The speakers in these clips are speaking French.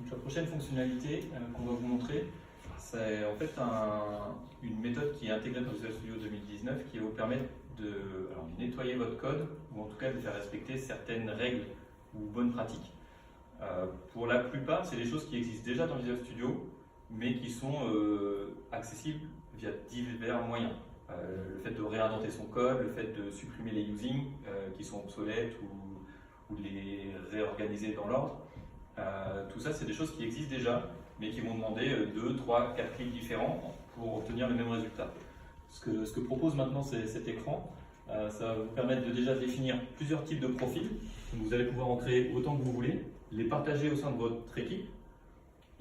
Donc la prochaine fonctionnalité qu'on va vous montrer, c'est en fait une méthode qui est intégrée dans Visual Studio 2019 qui va vous permettre de nettoyer votre code ou en tout cas de faire respecter certaines règles ou bonnes pratiques. Pour la plupart, c'est des choses qui existent déjà dans Visual Studio mais qui sont accessibles via divers moyens. Le fait de réindenter son code, le fait de supprimer les using qui sont obsolètes ou de les réorganiser dans l'ordre. Tout ça, c'est des choses qui existent déjà, mais qui vont demander 2, 3, 4 clics différents pour obtenir le même résultat. Ce que propose maintenant cet écran, ça va vous permettre de déjà définir plusieurs types de profils. Donc vous allez pouvoir en créer autant que vous voulez, les partager au sein de votre équipe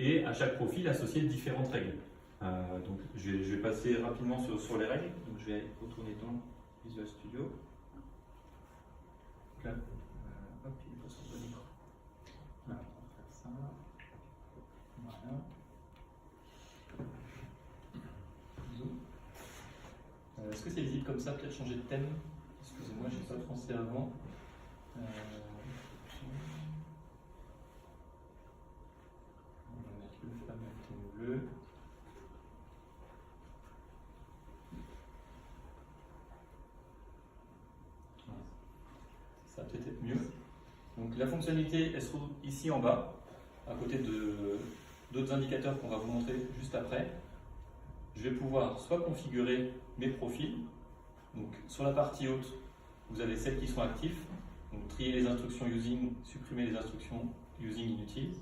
et à chaque profil associer différentes règles. Donc je vais passer rapidement sur les règles. Donc je vais retourner dans Visual Studio. Donc là, hop, il est pas sur le bon écran. Voilà, on va faire ça. Voilà. Est-ce que c'est visible comme ça? Peut-être changer de thème. Excusez-moi, je n'ai pas pensé avant. On va mettre le fameux thème bleu. Ça va peut-être être mieux. Donc la fonctionnalité, elle se trouve ici en bas, à côté d'autres indicateurs qu'on va vous montrer juste après. Je vais pouvoir soit configurer mes profils. Donc sur la partie haute, vous avez celles qui sont actives. Donc trier les instructions using, supprimer les instructions using inutiles.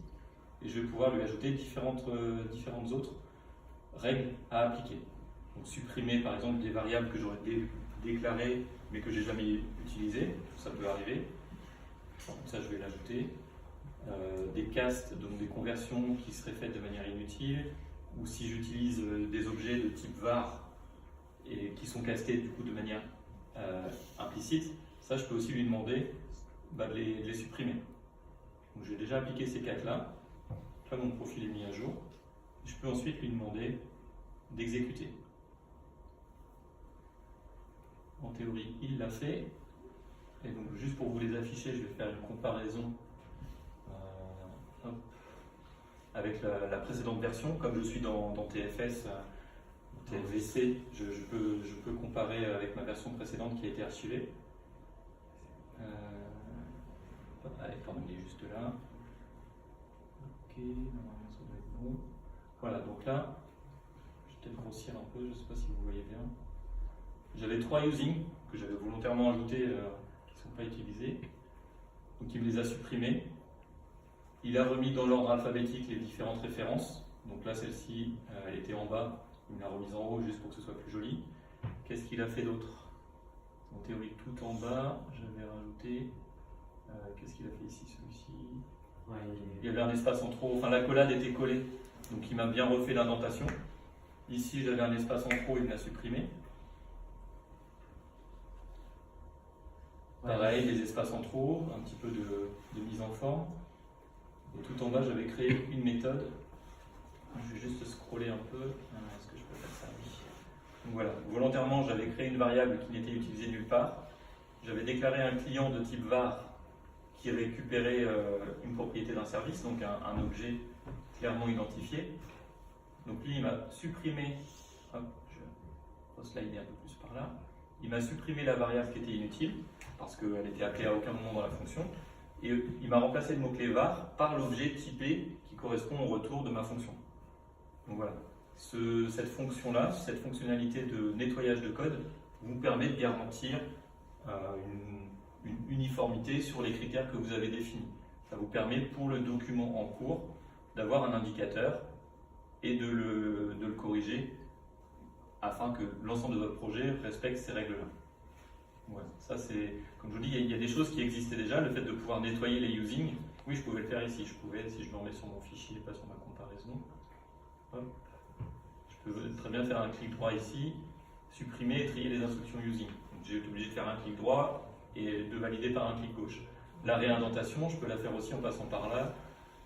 Et je vais pouvoir lui ajouter différentes autres règles à appliquer. Donc supprimer par exemple des variables que j'aurais déclarées mais que j'ai jamais utilisées, ça peut arriver. Donc ça je vais l'ajouter. Des castes, donc des conversions qui seraient faites de manière inutile, ou si j'utilise des objets de type var et qui sont castés du coup de manière implicite, ça je peux aussi lui demander de les supprimer. Donc j'ai déjà appliqué ces quatre là. Là mon profil est mis à jour. Je peux ensuite lui demander d'exécuter. En théorie, il l'a fait. Et donc juste pour vous les afficher, je vais faire une comparaison avec la précédente version. Comme je suis dans TFS, TFVC, je peux comparer avec ma version précédente qui a été archivée. Allez, pardon, il est juste là. Ok, normalement ça doit être bon. Voilà, donc là, je vais peut-être grossir un peu, je ne sais pas si vous voyez bien. J'avais 3 using que j'avais volontairement ajoutés qui ne sont pas utilisés. Donc il me les a supprimés. Il a remis dans l'ordre alphabétique les différentes références. Donc là, celle-ci, elle était en bas. Il me l'a remise en haut juste pour que ce soit plus joli. Qu'est-ce qu'il a fait d'autre? En théorie, tout en bas, j'avais rajouté. Qu'est-ce qu'il a fait ici, celui-ci? Ouais, il y avait un espace en trop. Enfin, la était collée. Donc il m'a bien refait l'indentation. Ici, j'avais un espace en trop, il me l'a supprimé. Pareil, des espaces en trop, un petit peu de mise en forme. Et tout en bas, j'avais créé une méthode. Je vais juste scroller un peu. Est-ce que je peux faire ça? Oui. Donc voilà, volontairement, j'avais créé une variable qui n'était utilisée nulle part. J'avais déclaré un client de type var qui récupérait une propriété d'un service, donc un objet clairement identifié. Donc lui, il m'a supprimé. Hop, je vais slider un peu plus par là. Il m'a supprimé la variable qui était inutile, parce qu'elle n'était appelée à aucun moment dans la fonction. Et il m'a remplacé le mot-clé var par l'objet typé qui correspond au retour de ma fonction. Donc voilà, cette fonction-là, cette fonctionnalité de nettoyage de code vous permet de garantir une uniformité sur les critères que vous avez définis. Ça vous permet pour le document en cours d'avoir un indicateur et de le corriger afin que l'ensemble de votre projet respecte ces règles-là. Ouais, ça c'est, comme je vous dis, il y a des choses qui existaient déjà. Le fait de pouvoir nettoyer les using, oui, je pouvais le faire ici. Je pouvais, si je me remets sur mon fichier, pas sur ma comparaison, hop, je peux très bien faire un clic droit ici, supprimer et trier les instructions using. J'ai été obligé de faire un clic droit et de valider par un clic gauche. La réindentation, je peux la faire aussi en passant par là,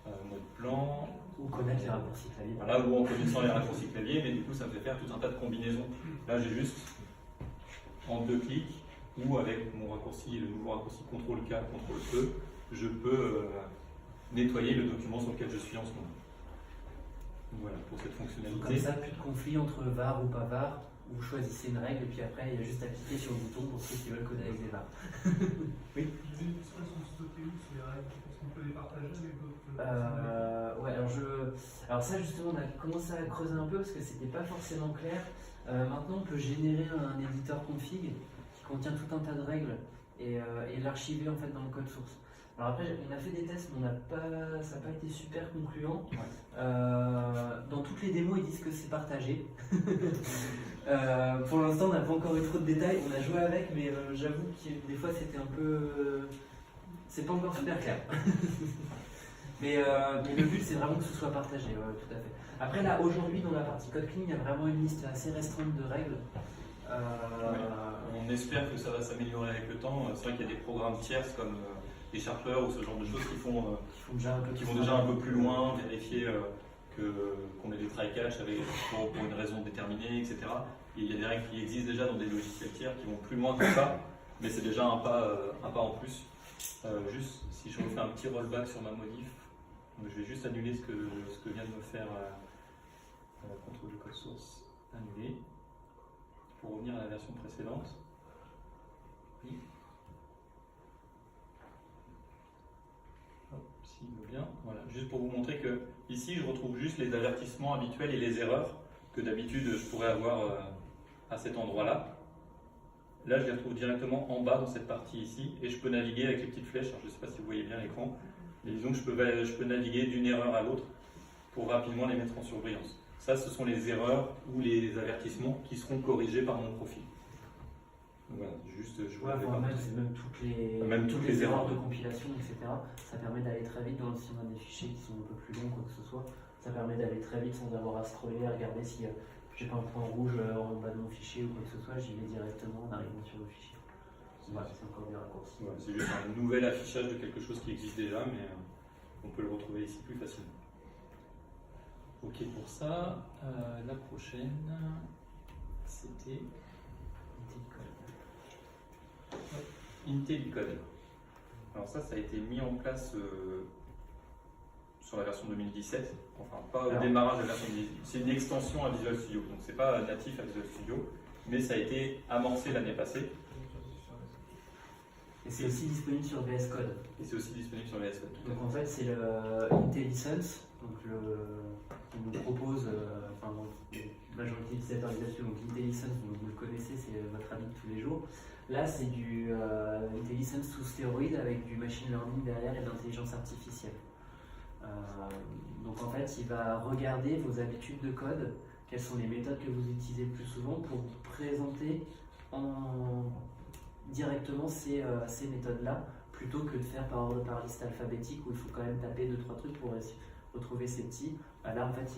mode plan. Ou connaître les raccourcis clavier. Voilà, ou en connaissant les raccourcis clavier, mais du coup ça me fait faire tout un tas de combinaisons. Là j'ai juste en 2 clics, ou avec mon raccourci, le nouveau raccourci CTRL-K, CTRL-E, je peux nettoyer le document sur lequel je suis en ce moment. Donc voilà, pour cette fonctionnalité. Comme ça, plus de conflit entre var ou pas var. Vous choisissez une règle et puis après, il y a juste à cliquer sur le bouton pour ceux qui veulent coder avec des var. Oui. Sont stockées où ces règles? Est-ce qu'on peut les partager avec d'autres? Ouais, alors ça justement, on a commencé à creuser un peu parce que c'était pas forcément clair. Maintenant, on peut générer un éditeur config qui contient tout un tas de règles et l'archiver en fait dans le code source. Alors après, on a fait des tests, mais ça n'a pas été super concluant. Ouais. Dans toutes les démos, ils disent que c'est partagé. Pour l'instant, on n'a pas encore eu trop de détails. On a joué avec, mais j'avoue que des fois, c'était un peu... c'est pas encore super clair. mais le but, c'est vraiment que ce soit partagé, tout à fait. Après, là, aujourd'hui, dans la partie code clean, il y a vraiment une liste assez restreinte de règles. On espère que ça va s'améliorer avec le temps. C'est vrai qu'il y a des programmes tierces comme les Sharplers ou ce genre de choses qui vont déjà un peu plus loin, vérifier qu'on ait des try-catch pour une raison déterminée, etc. Et il y a des règles qui existent déjà dans des logiciels tiers qui vont plus loin que ça, mais c'est déjà un pas en plus. Juste, si je refais un petit rollback sur ma modif, donc je vais juste annuler ce que vient de me faire contrôle de code source, annuler, pour revenir à la version précédente. Oui. S'il veut bien, voilà, juste pour vous montrer que ici je retrouve juste les avertissements habituels et les erreurs que d'habitude je pourrais avoir à cet endroit-là. Là, je les retrouve directement en bas dans cette partie ici et je peux naviguer avec les petites flèches. Alors, je ne sais pas si vous voyez bien l'écran, mais disons que je peux naviguer d'une erreur à l'autre pour rapidement les mettre en surbrillance. Ça, ce sont les erreurs ou les avertissements qui seront corrigés par mon profil. Donc voilà, juste je ouais, même toutes les erreurs de compilation, etc. Ça permet d'aller très vite dans, si on a des fichiers qui sont un peu plus longs, quoi que ce soit. Ça permet d'aller très vite sans avoir à scroller, à regarder si j'ai pas un point rouge en bas de mon fichier ou quoi que ce soit, j'y vais directement en arrivant sur le fichier. Voilà, c'est encore des raccourcis. Ouais, c'est juste un nouvel affichage de quelque chose qui existe déjà, mais on peut le retrouver ici plus facilement. Ok pour ça, la prochaine, c'était IntelliCode. Alors ça a été mis en place sur la version 2017, enfin pas au démarrage de la version 2017, c'est une extension à Visual Studio, donc c'est pas natif à Visual Studio, mais ça a été amorcé l'année passée. Et c'est aussi disponible sur VS Code. Et c'est aussi disponible sur VS Code. Donc en fait c'est le IntelliSense, donc qui nous propose, enfin la majorité d'utilisateurs là-dessus, donc IntelliSense, vous le connaissez, c'est votre ami de tous les jours. Là c'est du IntelliSense sous stéroïde avec du machine learning derrière et de l'intelligence artificielle. Donc en fait il va regarder vos habitudes de code, quelles sont les méthodes que vous utilisez le plus souvent pour vous présenter directement ces méthodes-là, plutôt que de faire par liste alphabétique où il faut quand même taper 2-3 trucs pour retrouver ces petits. Là en fait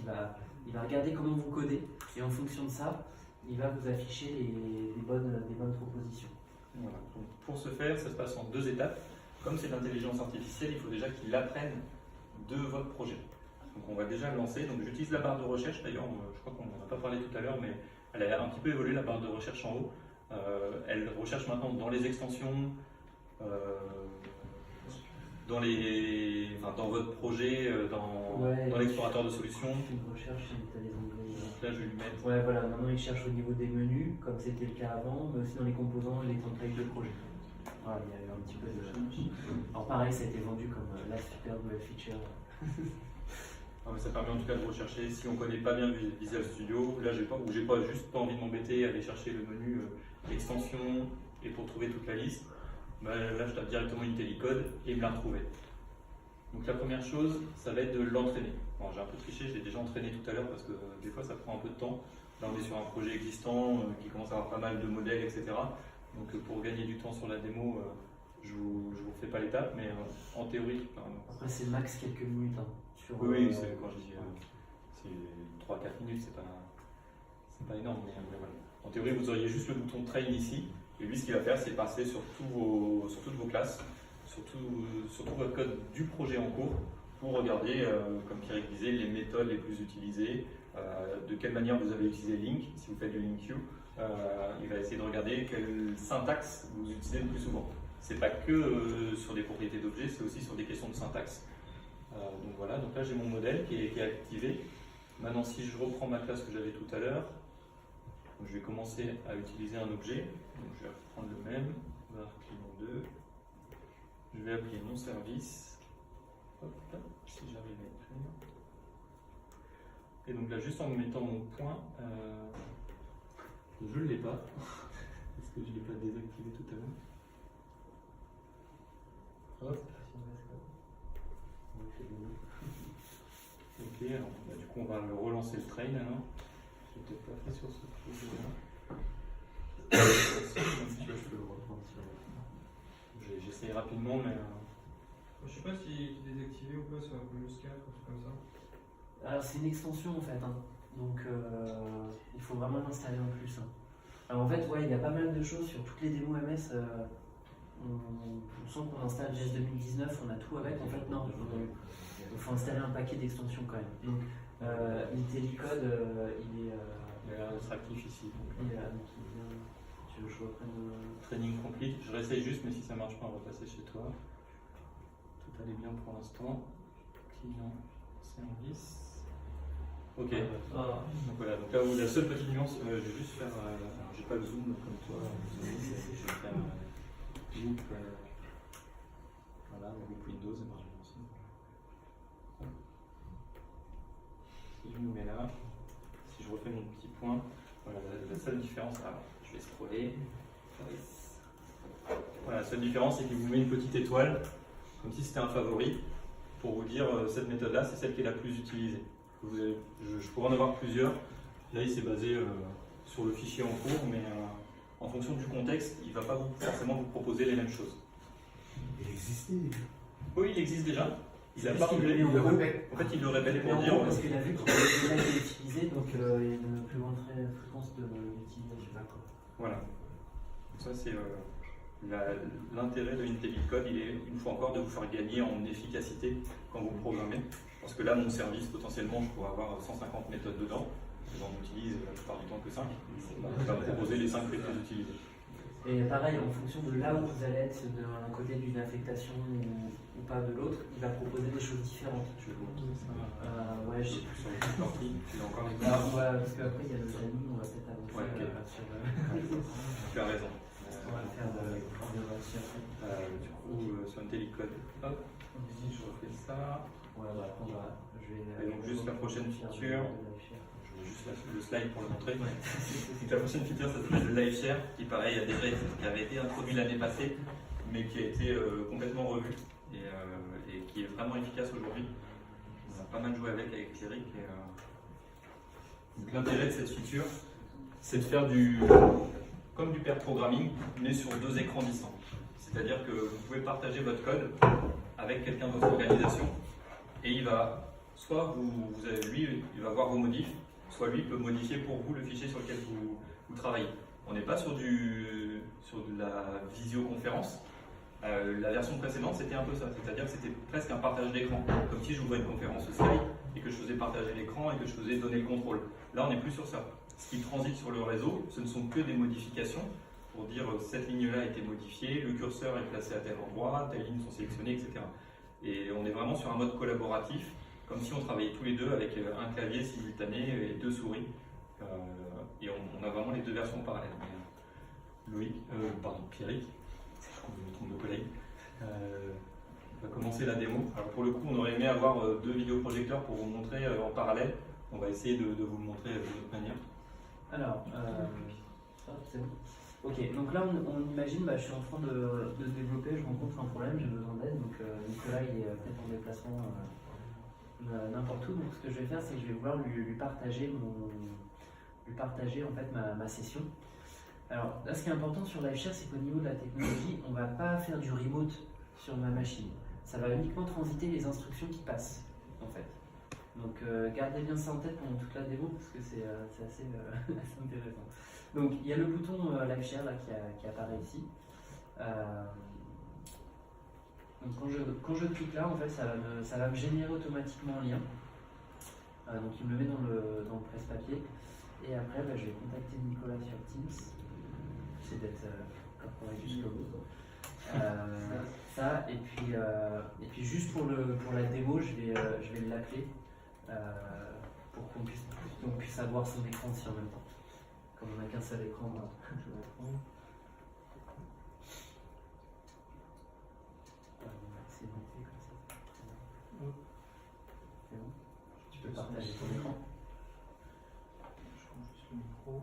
il va regarder comment vous codez et en fonction de ça, il va vous afficher des bonnes propositions. Voilà. Donc, pour ce faire, ça se passe en 2 étapes. Comme c'est de l'intelligence artificielle, il faut déjà qu'il apprenne de votre projet. Donc on va déjà le lancer. Donc j'utilise la barre de recherche, d'ailleurs, je crois qu'on n'en a pas parlé tout à l'heure, mais elle a un petit peu évolué la barre de recherche en haut. Elle recherche maintenant dans les extensions, dans votre projet, dans l'explorateur de solutions. Une recherche, tu as les onglets. Donc là je vais lui mettre. Ouais, voilà, maintenant il cherche au niveau des menus, comme c'était le cas avant, mais aussi dans les composants et les templates de projet. Voilà, il y a eu un petit peu de. Alors pareil, ça a été vendu comme la super nouvelle feature. Ça permet en tout cas de rechercher. Si on ne connaît pas bien Visual Studio, là j'ai juste pas envie de m'embêter à aller chercher le menu extension et pour trouver toute la liste, là je tape directement IntelliCode et me la retrouver. Donc la première chose, ça va être de l'entraîner. Bon, j'ai un peu triché, je l'ai déjà entraîné tout à l'heure parce que des fois ça prend un peu de temps. Là on est sur un projet existant qui commence à avoir pas mal de modèles, etc. Donc pour gagner du temps sur la démo, je vous fais pas l'étape, mais en théorie. Après c'est max quelques minutes. Hein, oui, quand je dis c'est 3-4 minutes, c'est pas énorme, mais voilà. En théorie, vous auriez juste le bouton Train ici, et lui ce qu'il va faire, c'est passer sur toutes vos classes, sur tout votre code du projet en cours, pour regarder, comme Pierrick disait, les méthodes les plus utilisées, de quelle manière vous avez utilisé Link, si vous faites du LinkQ, il va essayer de regarder quelle syntaxe vous utilisez le plus souvent. C'est pas que sur des propriétés d'objets, c'est aussi sur des questions de syntaxe. Donc voilà, donc là j'ai mon modèle qui est activé. Maintenant, si je reprends ma classe que j'avais tout à l'heure, je vais commencer à utiliser un objet. Donc je vais reprendre le même, var client 2. Je vais appeler mon service. Hop, si j'arrive à écrire. Et donc là, juste en mettant mon point, je ne l'ai pas, parce que je ne l'ai pas désactivé tout à l'heure. Hop. Ok, alors du coup on va me relancer le train alors. Je n'ai peut-être pas fait sur ce projet-là. Je peux le reprendre sur. J'essaye rapidement, mais. Je sais pas si tu désactivé ou pas sur la Windows 4 ou truc comme ça. Alors c'est une extension en fait, hein. Donc il faut vraiment l'installer en plus. Hein. Alors en fait, ouais, il y a pas mal de choses sur toutes les démos MS. On sent qu'on installe JS 2019, on a tout avec. En fait, non, il faut installer un paquet d'extensions quand même. Donc IntelliCode, il est. Il a l'air d'être actif ici. Il est là, donc il vient. Tu veux que je reprenne Training complete. Je réessaye juste, mais si ça marche pas, on va passer chez toi. Tout allait bien pour l'instant. Client, service. Ok. Donc voilà, donc là où la seule petite nuance, je vais juste faire. Alors j'ai pas le zoom comme toi. Je vais faire loop. Voilà, loop Windows, ça marche bien aussi. Si je me mets là, si je refais mon petit point, voilà, la seule différence. Alors, je vais scroller. Voilà, la seule différence, c'est qu'il vous met une petite étoile, comme si c'était un favori, pour vous dire cette méthode-là, c'est celle qui est la plus utilisée. Je pourrais en avoir plusieurs. Là, il s'est basé sur le fichier en cours, mais en fonction du contexte, il ne va pas forcément vous proposer les mêmes choses. Il existait déjà. Oui, il existe déjà. Il n'a pas qu'il relevé. le répète. En fait, il le répète Mais pour en dire. gros, parce qu'il a vu qu'il avait déjà été utilisé, donc il y a une plus grande fréquence de l'utilisation. Voilà. Donc ça, c'est l'intérêt de IntelliCode. Il est, une fois encore, de vous faire gagner en efficacité quand vous programmez. Parce que là, mon service, potentiellement, je pourrais avoir 150 méthodes dedans. J'en utilise la plupart du temps que 5. Il va me proposer les 5 les plus utilisées. Et pareil, en fonction de là où vous allez être d'un côté d'une affectation ou pas de l'autre, il va proposer des choses différentes. Je vais vous montrer ça. Ouais, je sais plus. Sur les sorties, tu l'as encore les Alors, voilà, parce qu'après, il y a le timing, on va peut-être avancer Ouais, ok. sur. Tu as raison. On va faire de Du coup, sur IntelliCode, hop, ici je refais ça. Ouais, bah, après, je vais. Et donc, juste la prochaine feature. Je vais juste le slide pour le montrer. Donc, la prochaine feature, ça s'appelle le live share, qui pareil, qui avait été introduit l'année passée, mais qui a été complètement revu et qui est vraiment efficace aujourd'hui. On a pas mal joué avec Eric. Donc, l'intérêt de cette feature, c'est de faire comme du pair programming, mais sur 2 écrans distants. C'est-à-dire que vous pouvez partager votre code avec quelqu'un de votre organisation et il va, soit lui, il va voir vos modifs, soit lui peut modifier pour vous le fichier sur lequel vous travaillez. On n'est pas sur de la visioconférence. La version précédente, c'était un peu ça, c'est-à-dire que c'était presque un partage d'écran, comme si j'ouvrais une conférence Skype et que je faisais partager l'écran et que je faisais donner le contrôle. Là, on n'est plus sur ça. Ce qui transite sur le réseau, ce ne sont que des modifications pour dire cette ligne-là a été modifiée, le curseur est placé à tel endroit, telles lignes sont sélectionnées, etc. Et on est vraiment sur un mode collaboratif, comme si on travaillait tous les deux avec un clavier simultané et 2 souris. Et on a vraiment les 2 versions parallèles. Pierrick, je me trompe de collègue, va commencer la démo. Alors pour le coup, on aurait aimé avoir 2 vidéoprojecteurs pour vous montrer en parallèle. On va essayer de vous le montrer de d'autres manière. Alors, c'est bon. Ok, donc là on imagine, je suis en train de développer, je rencontre un problème, j'ai besoin d'aide, donc Nicolas il est peut-être en déplacement n'importe où, donc ce que je vais faire c'est que je vais vouloir lui partager en fait ma session. Alors là ce qui est important sur LiveShare, c'est qu'au niveau de la technologie, on ne va pas faire du remote sur ma machine, ça va uniquement transiter les instructions qui passent en fait. Donc gardez bien ça en tête pendant toute la démo parce que c'est assez intéressant. Donc il y a le bouton LiveShare là qui apparaît ici. Donc quand je clique là, en fait, ça va me générer automatiquement un lien. Donc il me le met dans le presse-papier. Et après, je vais contacter Nicolas sur Teams. C'est d'être incorporé jusqu'au bout. Ça, et puis juste pour la démo, je vais l'appeler pour qu'on puisse avoir son écran aussi en même temps. Comme on n'a qu'un seul écran, je vais prendre. C'est noté comme ça. C'est bon. Tu peux partager ton écran. Je prends juste le micro.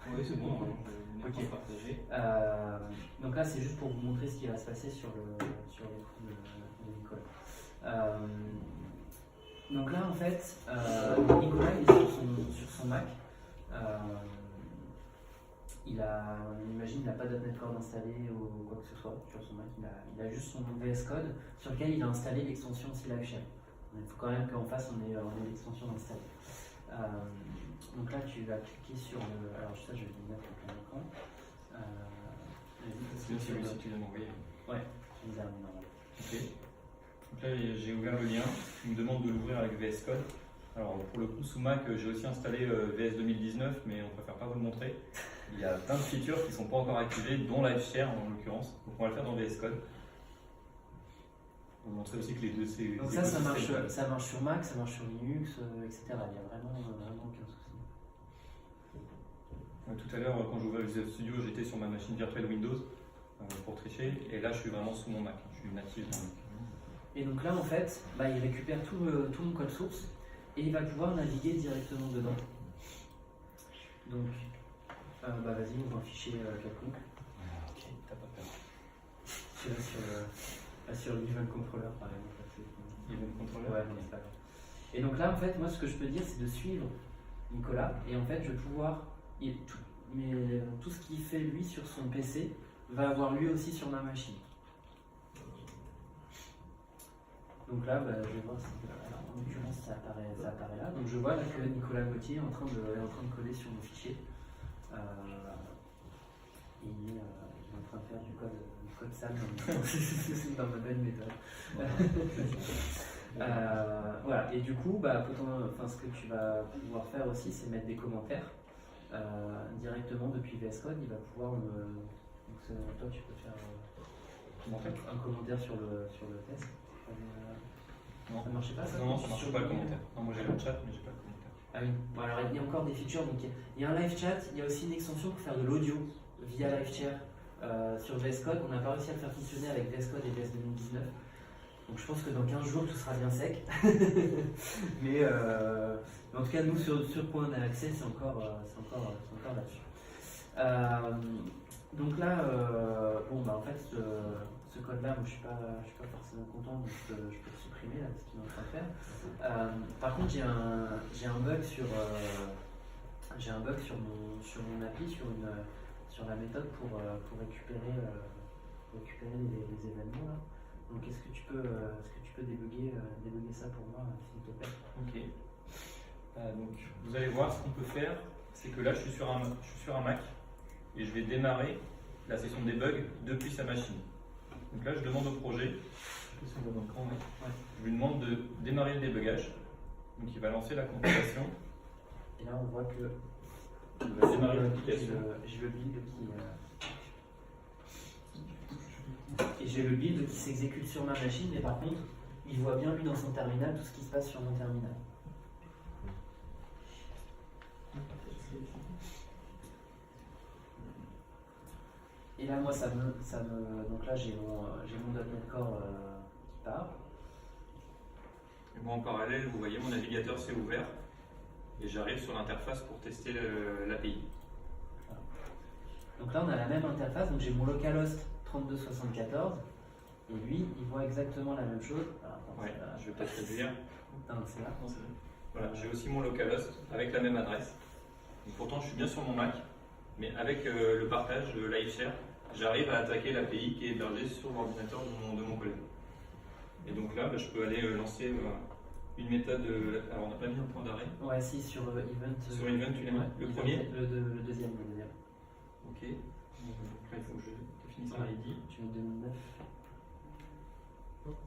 Oui, c'est bon, Ok. Partagé. Donc là, c'est juste pour vous montrer ce qui va se passer sur l'écran de Nicolas. Donc là, en fait, Nicolas il est sur son Mac. On imagine qu'il n'a pas .NET Core installé ou quoi que ce soit sur son Mac. Il a juste son VS Code sur lequel il a installé l'extension aussi LiveShare. Il faut quand même qu'en face, on ait l'extension installée. Donc là, tu vas cliquer sur le. Alors, ça, je vais le mettre en plein écran. C'est bien celui si tu viens m'envoyer. Ouais, je les ai remis normalement. Ok. Donc là, j'ai ouvert le lien. Il me demande de l'ouvrir avec VS Code. Alors, pour le coup, sous Mac, j'ai aussi installé VS 2019, mais on préfère pas vous le montrer. Il y a plein de features qui ne sont pas encore activées, dont LiveShare en l'occurrence. Donc, on va le faire dans VS Code. On va montrer aussi que les deux, c'est. Donc ça marche sur Mac, ça marche sur Linux, etc. Il n'y a vraiment aucun souci. Tout à l'heure, quand j'ai ouvert Visual Studio, j'étais sur ma machine virtuelle Windows pour tricher, et là, je suis vraiment sous mon Mac. Je suis natif dans le Mac. Et donc là, en fait, il récupère tout mon code source et il va pouvoir naviguer directement dedans. Donc, vas-y, ouvre un fichier quelconque. Ok, t'as pas peur. Tu vas sur l'Event Controller, par exemple. Event Controller. Ouais, non, c'est pas grave. Et donc là, en fait, moi, ce que je peux dire, c'est de suivre Nicolas. Et en fait, je vais pouvoir. Tout ce qu'il fait lui sur son PC va avoir lui aussi sur ma machine. Donc là, je vais voir si. Alors, en l'occurrence, ça apparaît là. Donc je vois là que Nicolas Gauthier est en train de coder sur mon fichier. Il est en train de faire du code sale dans ma belle méthode. Voilà, et du coup, ce que tu vas pouvoir faire aussi, c'est mettre des commentaires directement depuis VS Code. Il va pouvoir me. Donc, toi, tu peux faire un commentaire sur le test. Non, ça marchait pas ça? Non, ça marche pas le commentaire. Non, moi j'ai le chat, mais j'ai pas le commentaire. Ah oui, bon, alors il y a encore des features. Donc, il y a un live chat, il y a aussi une extension pour faire de l'audio via LiveShare sur VS Code. On n'a pas réussi à le faire fonctionner avec VS Code et VS 2019. Donc je pense que dans 15 jours tout sera bien sec. mais en tout cas, nous sur quoi on a accès, c'est encore là-dessus. Donc là, en fait, ce code-là, moi je suis pas forcément content, donc je peux le supprimer là, ce qu'il est en train de faire. Par contre, j'ai un bug sur mon appli, sur la méthode pour récupérer les événements là. Donc est-ce que tu peux débugger ça pour moi, s'il te plaît? Ok. Donc vous allez voir, ce qu'on peut faire, c'est que là je suis sur un Mac et je vais démarrer la session de debug depuis sa machine. Donc là je demande au projet, je sais pas si on voit dans l'écran, ouais. Je lui demande de démarrer le débugage. Donc il va lancer la compilation. Et là on voit que il va démarrer l'application. J'ai le build qui s'exécute sur ma machine, mais par contre, il voit bien lui dans son terminal tout ce qui se passe sur mon terminal. Et là, moi, donc là, j'ai mon .NET Core qui part. Et moi, en parallèle, vous voyez, mon navigateur s'est ouvert et j'arrive sur l'interface pour tester l'API. Voilà. Donc là, on a la même interface. Donc j'ai mon localhost 3274 et lui, il voit exactement la même chose. Alors, ouais, je vais peut-être réduire. Non, c'est là. Voilà, j'ai aussi mon localhost avec la même adresse. Donc, pourtant, je suis bien sur mon Mac, mais avec le partage de LiveShare, j'arrive à attaquer l'API qui est hébergée sur l'ordinateur de mon collègue. Et donc là, je peux aller lancer Une méthode, alors on n'a pas mis un point d'arrêt. Ouais, si, sur Event. Sur Event, tu l'as mis. Le premier. Le deuxième. Ok. Donc là, il faut que je définisse un ID. Tu mets 2009. Hop.